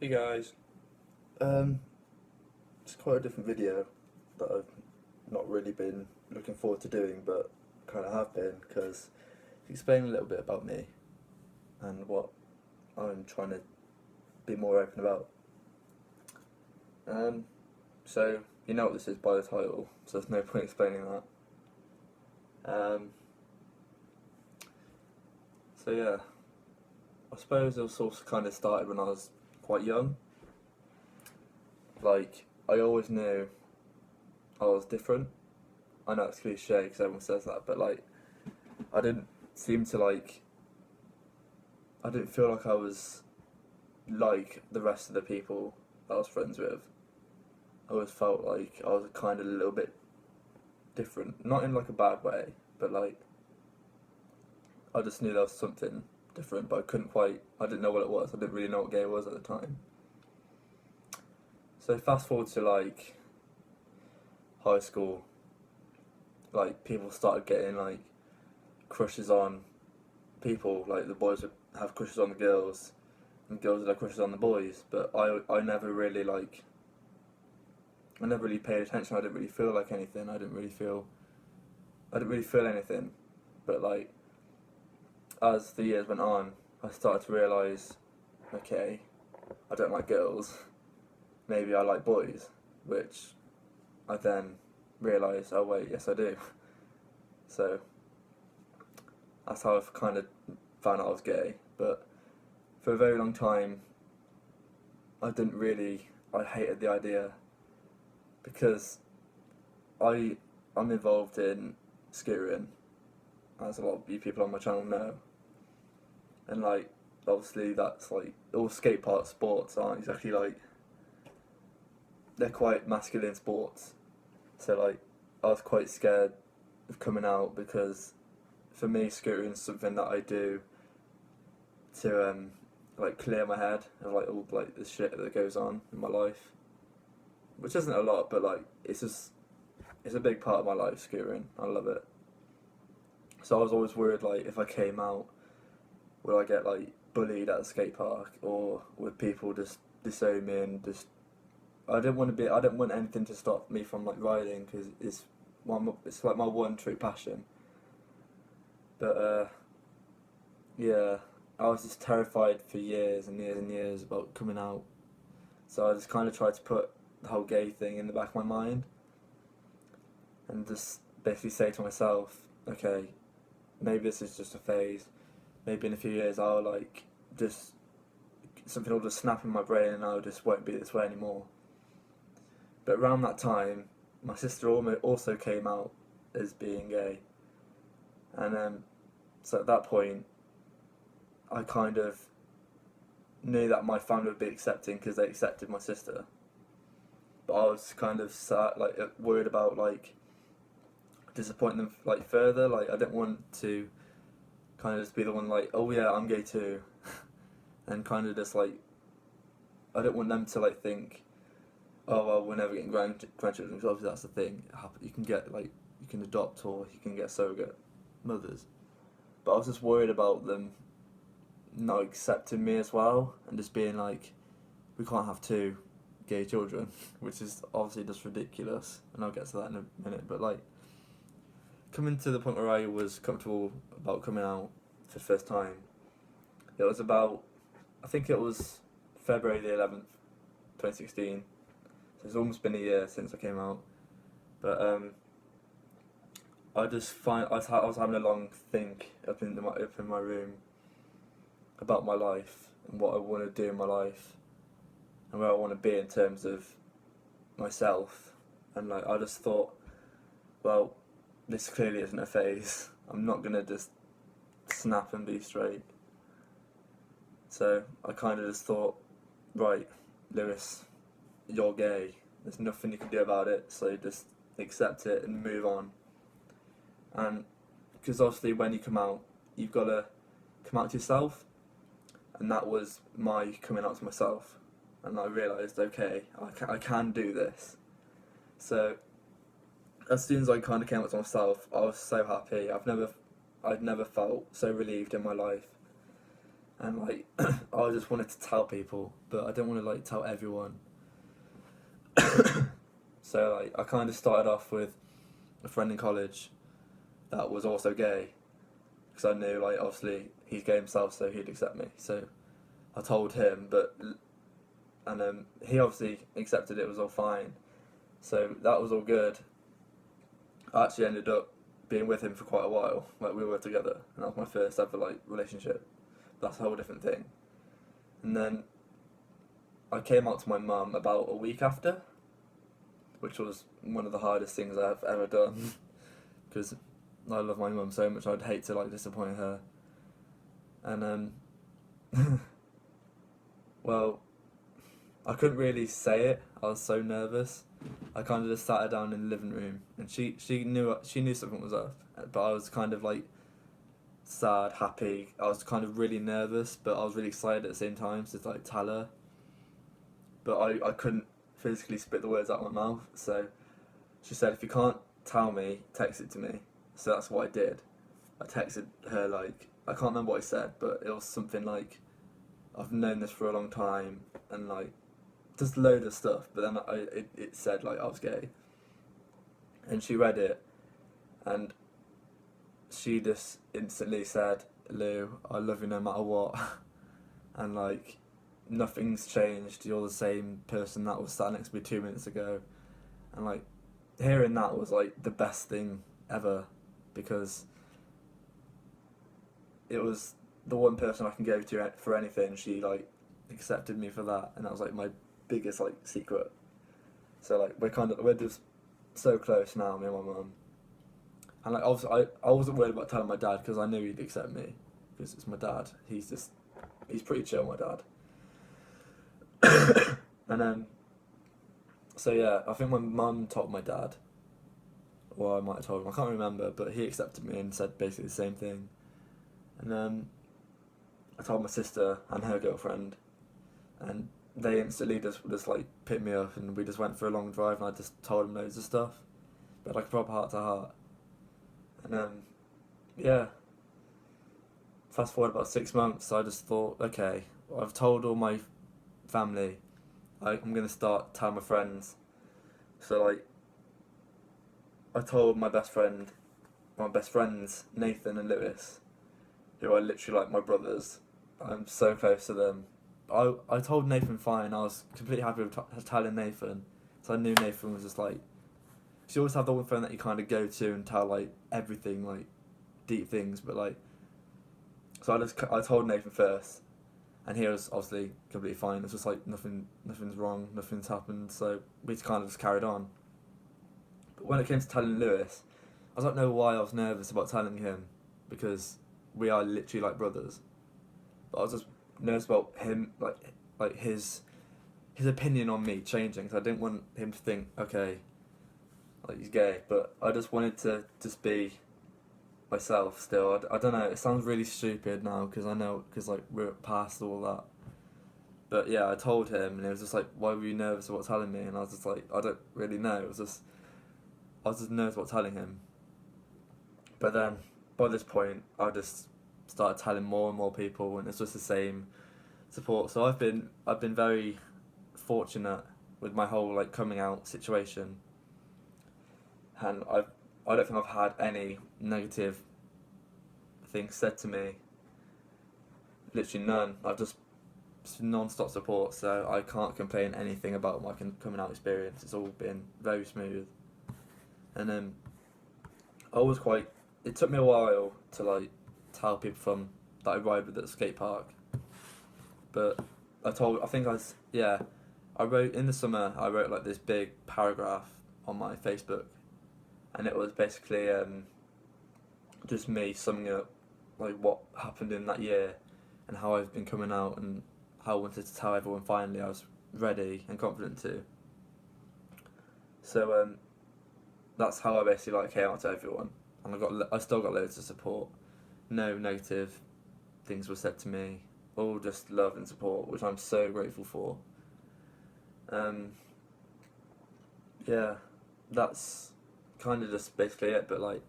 Hey guys. Um, it's quite a different video that I've not really been looking forward to doing, but kind of have been because it's explaining a little bit about me and what I'm trying to be more open about. Um, so you know what this is by the title, so there's no point explaining that. Um, so yeah, I suppose it was sort of kind of started when I was quite young. Like I always knew I was different. I know it's cliche because everyone says that, but like I didn't seem to like. I didn't feel like I was like the rest of the people that I was friends with. I always felt like I was kind of a little bit different, not in like a bad way, but like I just knew there was something different, but I couldn't quite. I didn't know what it was. I didn't really know what gay was at the time. So fast forward to like high school, like people started getting like crushes on people. Like the boys would have crushes on the girls, and girls would have crushes on the boys. But I never really like. I never really paid attention. I didn't really feel like anything. I didn't really feel anything. But like as the years went on, I started to realise, okay, I don't like girls. Maybe I like boys, which I then realised, oh wait, yes I do. So that's how I've kind of found out I was gay. But for a very long time, I didn't really. I hated the idea because I I'm involved in scootering, as a lot of you people on my channel know, and like obviously that's like all skate park sports aren't exactly like they're quite masculine sports. So like I was quite scared of coming out because for me scootering is something that I do to like clear my head of like all like the shit that goes on in my life, which isn't a lot, but like it's a big part of my life. Scootering, I love it. So I was always worried like if I came out, would I get like bullied at a skate park or would people just disown me and just I didn't want to be. I didn't want anything to stop me from like riding because it's like my one true passion. But yeah, I was just terrified for years and years and years about coming out. So I just kind of tried to put the whole gay thing in the back of my mind and just basically say to myself, okay, maybe this is just a phase. Maybe in a few years I'll like just something will just snap in my brain and I just won't be this way anymore. But around that time, my sister also came out as being gay, and so at that point, I kind of knew that my family would be accepting because they accepted my sister. But I was kind of like worried about like disappointing them like further. Like I didn't want to kind of just be the one like, oh yeah, I'm gay too, and kind of just like I didn't want them to like think, oh well, we're never getting grandchildren because obviously that's the thing. You can get like you can adopt or you can get surrogate mothers, but I was just worried about them not accepting me as well and just being like, we can't have two gay children, which is obviously just ridiculous. And I'll get to that in a minute. But like coming to the point where I was comfortable about coming out for the first time, it was about I think it was February the 11th, 2016. So it's almost been a year since I came out, but I was having a long think up in my room about my life and what I want to do in my life and where I want to be in terms of myself, and like I just thought, well, this clearly isn't a phase. I'm not gonna just snap and be straight. So I kind of just thought, right, Lewis, you're gay. There's nothing you can do about it. So just accept it and move on. And because obviously when you come out, you've got to come out to yourself, and that was my coming out to myself. And I realised, okay, I can do this. So as soon as I kind of came out to myself, I was so happy. I'd never felt so relieved in my life. and like I just wanted to tell people, but I didn't want to like tell everyone. So like I kind of started off with a friend in college that was also gay, because I knew like obviously he's gay himself, so he'd accept me. So I told him, and he obviously accepted it. Was all fine. So that was all good. I actually ended up being with him for quite a while. Like we were together, and that was my first ever like relationship. That's a whole different thing. And then I came out to my mum about a week after, which was one of the hardest things I've ever done, because I love my mum so much. I'd hate to like disappoint her. And well, I couldn't really say it. I was so nervous. I kind of just sat her down in the living room, and she knew something was up, but I was kind of like sad, happy. I was kind of really nervous, but I was really excited at the same time to like tell her. But I couldn't physically spit the words out of my mouth, so she said, if you can't tell me, text it to me. So that's what I did. I texted her like, I can't remember what I said, but it was something like, I've known this for a long time, and like just a load of stuff. But then it said like I was gay, and she read it, and she just instantly said, "Lou, I love you no matter what," and like nothing's changed. You're the same person that was sat next to me 2 minutes ago, and like hearing that was like the best thing ever, because it was the one person I can go to for anything. She like accepted me for that, and that was like my biggest like secret. So like we're just so close now, me and my mum. And like obviously I wasn't worried about telling my dad, because I knew he'd accept me, because it's my dad. He's pretty chill, my dad. And then so yeah, I think my mum told my dad, or I might have told him. I can't remember, but he accepted me and said basically the same thing. And then I told my sister and her girlfriend, and they instantly just like picked me up, and we just went for a long drive, and I just told them loads of stuff, but like proper heart to heart. And yeah, fast forward about 6 months, I just thought, okay, I've told all my family, I'm gonna start telling my friends. So like, I told my best friends Nathan and Lewis, who are literally like my brothers. I'm so close to them. I told Nathan fine. I was completely happy with telling Nathan, so I knew Nathan was just like. You always have the one friend that you kind of go to and tell like everything, like deep things, but like. So I told Nathan first, and he was obviously completely fine. It's just like nothing's wrong, nothing's happened. So we kind of just carried on. But when it came to telling Lewis, I don't know why I was nervous about telling him, because we are literally like brothers. But I was just nervous about him, like his opinion on me changing. Cause I didn't want him to think, okay, like he's gay. But I just wanted to just be myself still. I don't know. It sounds really stupid now, because I know, because like we're past all that. But yeah, I told him, and he was just like, "Why were you nervous about telling me?" And I was just like, "I don't really know. I was just nervous about telling him." But then by this point, I just started telling more and more people, and it's just the same support. So I've been very fortunate with my whole like coming out situation, and I don't think I've had any negative things said to me. Literally none. I've just non-stop support, so I can't complain anything about my coming out experience. It's all been very smooth, and I was quite. It took me a while to like tell people from that I ride with at the skate park, but I think yeah, I wrote in the summer. I wrote like this big paragraph on my Facebook, and it was basically just me summing up like what happened in that year, and how I've been coming out, and how I wanted to tell everyone finally I was ready and confident to. So that's how I basically like came out to everyone, and I still got loads of support. No negative things were said to me, all just love and support, which I'm so grateful for. Um, yeah, that's kind of just basically it. But like,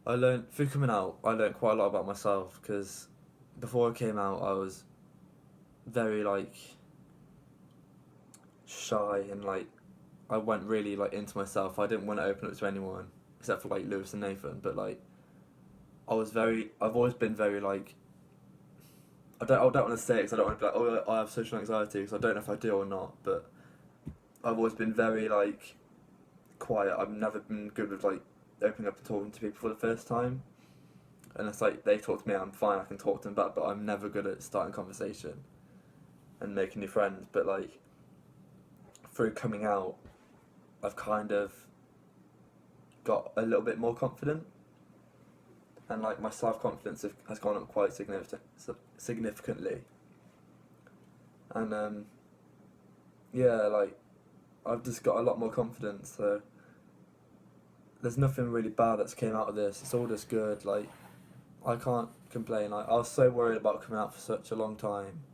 I learned through coming out, I learned quite a lot about myself, because before I came out, I was very like shy and like I went really like into myself. I didn't want to open up to anyone except for like Lewis and Nathan, but like I've always been very like I don't want to say it because I don't want to be like, oh, I have social anxiety, because I don't know if I do or not, but I've always been very like quiet. I've never been good with like opening up and talking to people for the first time. And it's like they talk to me, I'm fine, I can talk to them back, but I'm never good at starting conversation and making new friends. But like through coming out, I've kind of got a little bit more confident, and like my self confidence has gone up quite significantly. And yeah, like I've just got a lot more confidence. So there's nothing really bad that's came out of this. It's all just good. Like I can't complain. Like I was so worried about coming out for such a long time,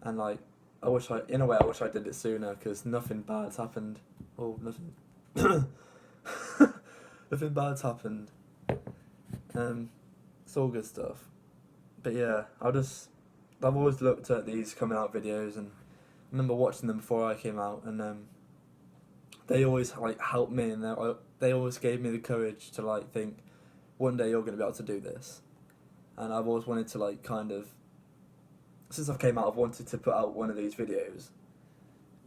and like in a way, I wish I did it sooner, because nothing bad's happened. Oh, nothing, nothing bad's happened. It's all good stuff. But yeah, I've always looked at these coming out videos, and I remember watching them before I came out, and they always like helped me, and they always gave me the courage to like think, one day you're gonna be able to do this. And I've always wanted to like kind of, since I've came out, I've wanted to put out one of these videos,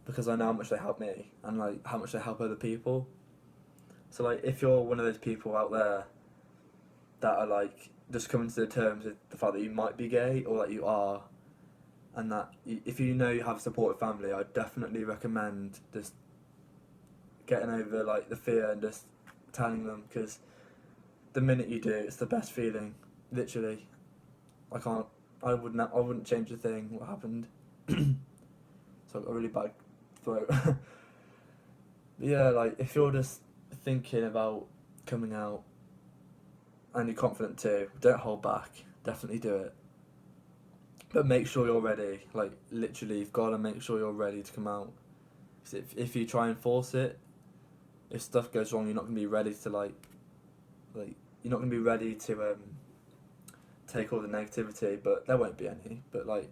because I know how much they help me and like how much they help other people. So like if you're one of those people out there that are like just coming to the terms with the fact that you might be gay, or that you are, and that if you know you have a supportive family, I definitely recommend just getting over like the fear and just telling them, because the minute you do, it's the best feeling. Literally, I wouldn't change a thing what happened. So I've got a really bad throat. But yeah, like if you're just thinking about coming out and you're confident too, don't hold back. Definitely do it. But make sure you're ready. Like literally, you've got to make sure you're ready to come out. 'Cause if you try and force it, if stuff goes wrong, you're not gonna be ready to like you're not gonna be ready to take all the negativity. But there won't be any. But like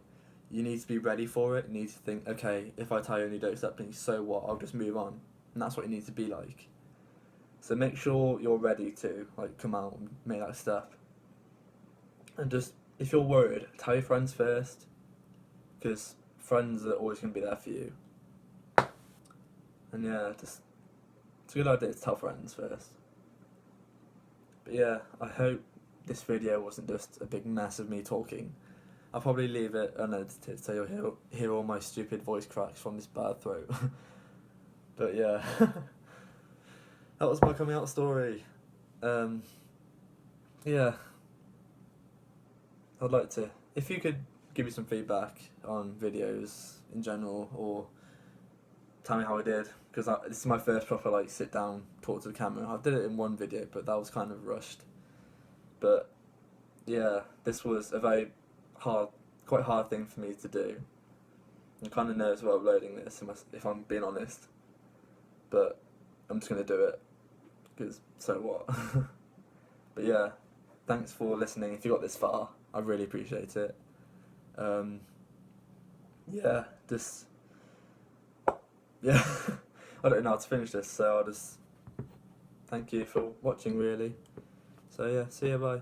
you need to be ready for it. You need to think, okay, if I tell you and you don't accept me, so what? I'll just move on. And that's what you need to be like. So make sure you're ready to like come out and make that step. And just if you're worried, tell your friends first, because friends are always going to be there for you. And yeah, just it's a good idea to tell friends first. But yeah, I hope this video wasn't just a big mess of me talking. I'll probably leave it unedited, so you'll hear all my stupid voice cracks from this bad throat. But yeah, that was my coming out story. Yeah, I'd like to, if you could give me some feedback on videos in general, or tell me how I did, because this is my first proper like sit down talk to the camera. I did it in one video, but that was kind of rushed. But yeah, this was a very quite hard thing for me to do. I'm kind of nervous about uploading this, if I'm being honest. But I'm just gonna do it, because so what? But yeah, thanks for listening. If you got this far, I really appreciate it. Yeah, just yeah. I don't know how to finish this, so I'll just thank you for watching, really. So yeah, see you, bye.